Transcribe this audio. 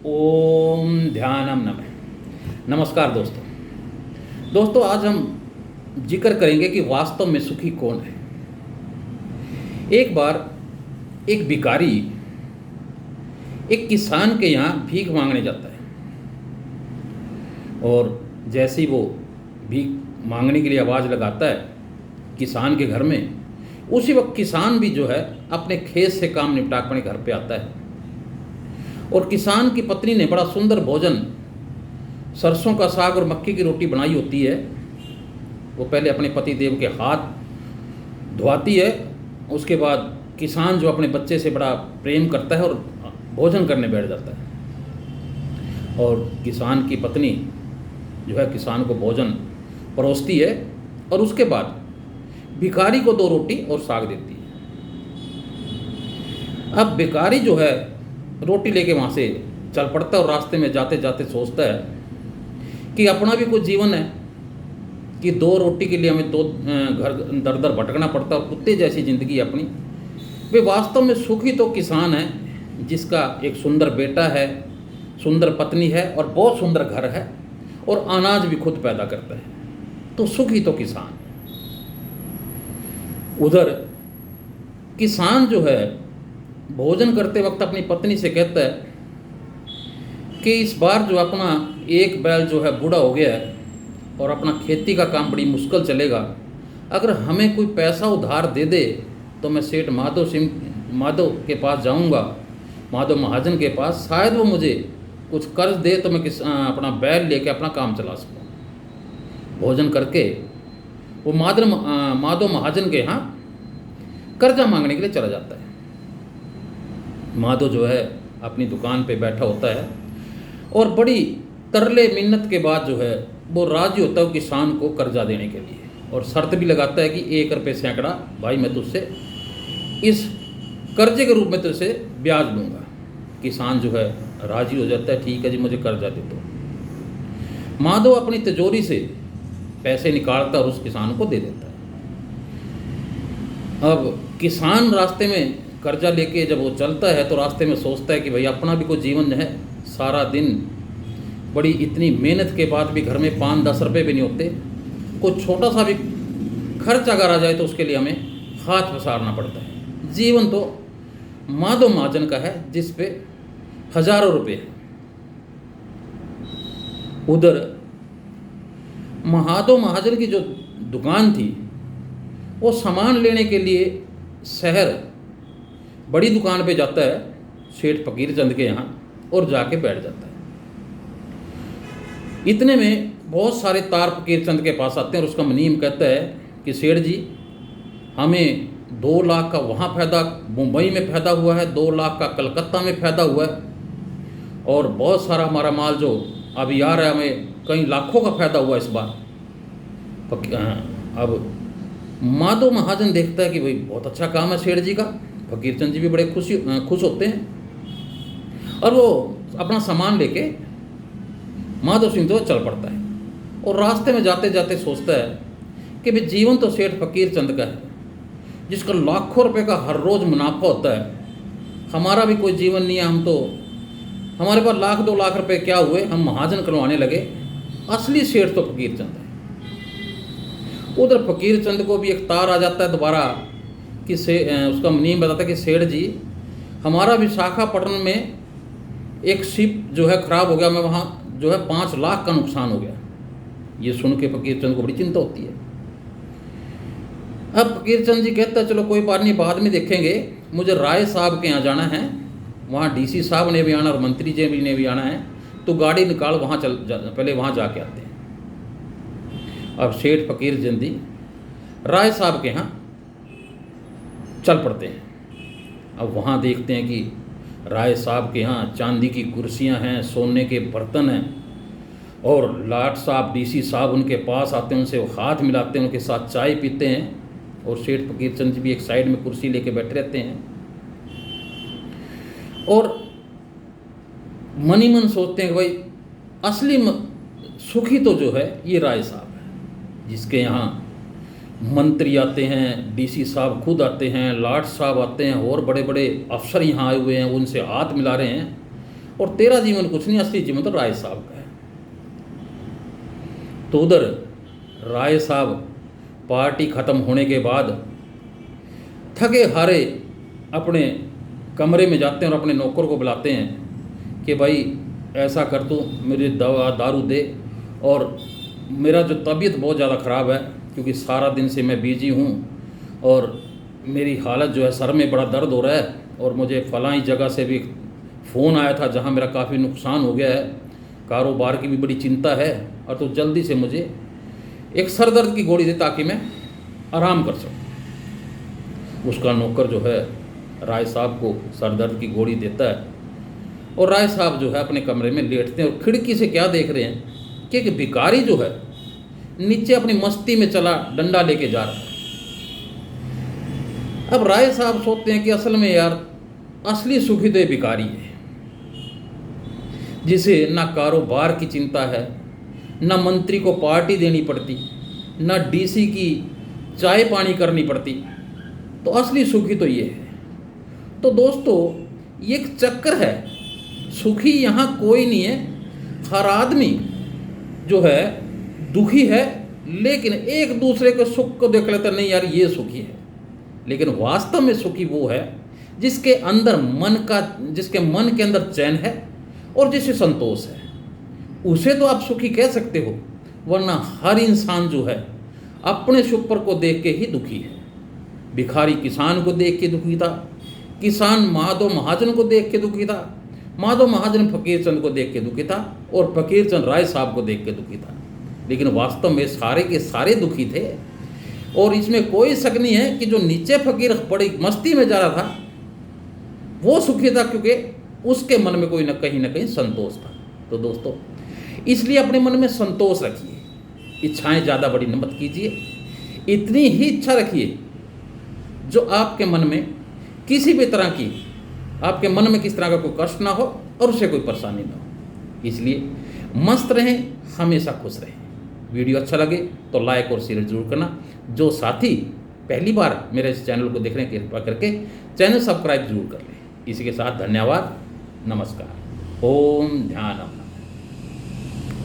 ओम ध्यानम नमः। नमस्कार दोस्तों, आज हम जिक्र करेंगे कि वास्तव में सुखी कौन है। एक बार एक भिखारी एक किसान के यहाँ भीख मांगने जाता है और जैसे ही वो भीख मांगने के लिए आवाज़ लगाता है किसान के घर में, उसी वक्त किसान भी जो है अपने खेत से काम निपटा अपने घर पे आता है और किसान की पत्नी ने बड़ा सुंदर भोजन, सरसों का साग और मक्की की रोटी बनाई होती है। वो पहले अपने पति देव के हाथ धुआती है, उसके बाद किसान जो अपने बच्चे से बड़ा प्रेम करता है और भोजन करने बैठ जाता है और किसान की पत्नी जो है किसान को भोजन परोसती है और उसके बाद भिखारी को 2 रोटी और साग देती है। अब भिखारी जो है रोटी लेके वहाँ से चल पड़ता है और रास्ते में जाते जाते सोचता है कि अपना भी कुछ जीवन है कि 2 रोटी के लिए हमें 2 घर दर दर भटकना पड़ता है और कुत्ते जैसी ज़िंदगी है अपनी। वे वास्तव में सुखी तो किसान है जिसका एक सुंदर बेटा है, सुंदर पत्नी है और बहुत सुंदर घर है और अनाज भी खुद पैदा करता है, तो सुखी तो किसान। उधर किसान जो है भोजन करते वक्त अपनी पत्नी से कहता है कि इस बार जो अपना एक बैल जो है बूढ़ा हो गया है और अपना खेती का काम बड़ी मुश्किल चलेगा, अगर हमें कोई पैसा उधार दे दे तो मैं सेठ माधव के पास जाऊंगा, माधव महाजन के पास, शायद वो मुझे कुछ कर्ज दे तो मैं अपना बैल लेके अपना काम चला सकूँ। भोजन करके वो माधव महाजन के यहाँ कर्जा मांगने के लिए चला जाता है। माधव जो है अपनी दुकान पे बैठा होता है और बड़ी तरले मिन्नत के बाद जो है वो राजी होता है किसान को कर्जा देने के लिए और शर्त भी लगाता है कि 1 रुपये सैकड़ा भाई मैं तुझसे इस कर्जे के रूप में तुझसे ब्याज लूँगा। किसान जो है राजी हो जाता है, ठीक है जी मुझे कर्जा दे दो। माधव अपनी तिजोरी से पैसे निकालता और उस किसान को दे देता है। अब किसान रास्ते में कर्जा लेके जब वो चलता है तो रास्ते में सोचता है कि भाई अपना भी कोई जीवन है, सारा दिन बड़ी इतनी मेहनत के बाद भी घर में 5-10 रुपये भी नहीं होते, कुछ छोटा सा भी खर्च अगर आ जाए तो उसके लिए हमें हाथ पसारना पड़ता है। जीवन तो माधव महाजन का है जिस पे हजारों रुपये है। उधर माधव महाजन की जो दुकान थी वो सामान लेने के लिए शहर बड़ी दुकान पे जाता है सेठ फकीर चंद के यहाँ और जाके बैठ जाता है। इतने में बहुत सारे तार फकीर चंद के पास आते हैं और उसका मुनीम कहता है कि सेठ जी हमें 2 लाख का वहाँ फ़ायदा मुंबई में फ़ायदा हुआ है, 2 लाख का कलकत्ता में फ़ायदा हुआ है और बहुत सारा हमारा माल जो अभी आ रहा है हमें कई लाखों का फ़ायदा हुआ इस बार। अब माधव महाजन देखता है कि भाई बहुत अच्छा काम है सेठ जी का। फकीर चंद जी भी बड़े खुश होते हैं और वो अपना सामान लेके माधव सिंह तो चल पड़ता है और रास्ते में जाते जाते सोचता है कि भाई जीवन तो सेठ फकीर चंद का है जिसका लाखों रुपए का हर रोज़ मुनाफा होता है, हमारा भी कोई जीवन नहीं है। हम तो हमारे पास 1-2 लाख रुपए क्या हुए, हम महाजन करवाने लगे, असली सेठ तो फकीर चंद है। उधर फकीर चंद को भी एक तार आ जाता है दोबारा कि उसका मुनीम बताता है कि सेठ जी हमारा विशाखापट्टनम में एक शिप जो है ख़राब हो गया, मैं वहाँ जो है 5 लाख का नुकसान हो गया। ये सुन के फकीर चंद को बड़ी चिंता होती है। अब फकीर चंद जी कहता है चलो कोई बात नहीं, बाद में देखेंगे, मुझे राय साहब के यहाँ जाना है, वहाँ डीसी साहब ने भी आना और मंत्री जी ने भी आना है, तो गाड़ी निकाल वहाँ पहले वहाँ जाके आते हैं। अब सेठ फकीर चंद जी राय साहब के यहाँ चल पड़ते हैं। अब वहाँ देखते हैं कि राय साहब के यहाँ चांदी की कुर्सियाँ हैं, सोने के बर्तन हैं और लाट साहब डीसी साहब उनके पास आते हैं, उनसे वो हाथ मिलाते हैं, उनके साथ चाय पीते हैं और सेठ फकीर चंद जी भी एक साइड में कुर्सी लेके बैठे रहते हैं और मन ही मन सोचते हैं कि भाई असली सुखी तो जो है ये राय साहब है जिसके यहाँ मंत्री आते हैं, डीसी साहब खुद आते हैं, लाट साहब आते हैं और बड़े बड़े अफसर यहाँ आए हुए हैं, उनसे हाथ मिला रहे हैं और तेरा जीवन कुछ नहीं, असली जीवन तो राय साहब का है। तो उधर राय साहब पार्टी ख़त्म होने के बाद थके हारे अपने कमरे में जाते हैं और अपने नौकर को बुलाते हैं कि भाई ऐसा कर तू मेरी दवा दारू दे, और मेरा जो तबीयत बहुत ज़्यादा ख़राब है क्योंकि सारा दिन से मैं बिजी हूँ और मेरी हालत जो है, सर में बड़ा दर्द हो रहा है और मुझे फलानी जगह से भी फ़ोन आया था जहाँ मेरा काफ़ी नुकसान हो गया है, कारोबार की भी बड़ी चिंता है, और तो जल्दी से मुझे एक सर दर्द की गोली दे ताकि मैं आराम कर सकूँ। उसका नौकर जो है राय साहब को सर दर्द की गोली देता है और राय साहब जो है अपने कमरे में लेटते हैं और खिड़की से क्या देख रहे हैं कि एक भिखारी जो है नीचे अपनी मस्ती में चला डंडा लेके जा रहा है। अब राय साहब सोचते हैं कि असल में यार असली सुखी तो ये भिखारी है, जिसे ना कारोबार की चिंता है, ना मंत्री को पार्टी देनी पड़ती, ना डीसी की चाय पानी करनी पड़ती, तो असली सुखी तो ये है। तो दोस्तों ये एक चक्कर है, सुखी यहाँ कोई नहीं है। हर आदमी जो है दुखी है, लेकिन एक दूसरे के सुख को देख लेता नहीं यार ये सुखी है। लेकिन वास्तव में सुखी वो है जिसके अंदर जिसके मन के अंदर चैन है और जिसे संतोष है, उसे तो आप सुखी कह सकते हो। वरना हर इंसान जो है अपने सुख पर को देख के ही दुखी है। भिखारी किसान को देख के दुखी था, किसान माधव महाजन को देख के दुखी था, माधव महाजन फकीर चंद को देख के दुखी था, और फकीर चंद राय साहब को देख के दुखी था। लेकिन वास्तव में सारे के सारे दुखी थे, और इसमें कोई शक नहीं है कि जो नीचे फकीर बड़ी मस्ती में जा रहा था वो सुखी था, क्योंकि उसके मन में कोई कहीं ना कहीं संतोष था। तो दोस्तों इसलिए अपने मन में संतोष रखिए, इच्छाएं ज़्यादा बड़ी मत कीजिए, इतनी ही इच्छा रखिए जो आपके मन में किसी भी तरह की, आपके मन में किस तरह का कोई कष्ट ना हो और उससे कोई परेशानी ना हो। इसलिए मस्त रहें, हमेशा खुश रहें। वीडियो अच्छा लगे तो लाइक और शेयर जरूर करना। जो साथी पहली बार मेरे इस चैनल को देख रहे हैं कृपया करके चैनल सब्सक्राइब जरूर कर लें। इसी के साथ धन्यवाद, नमस्कार, ओम ध्यानम।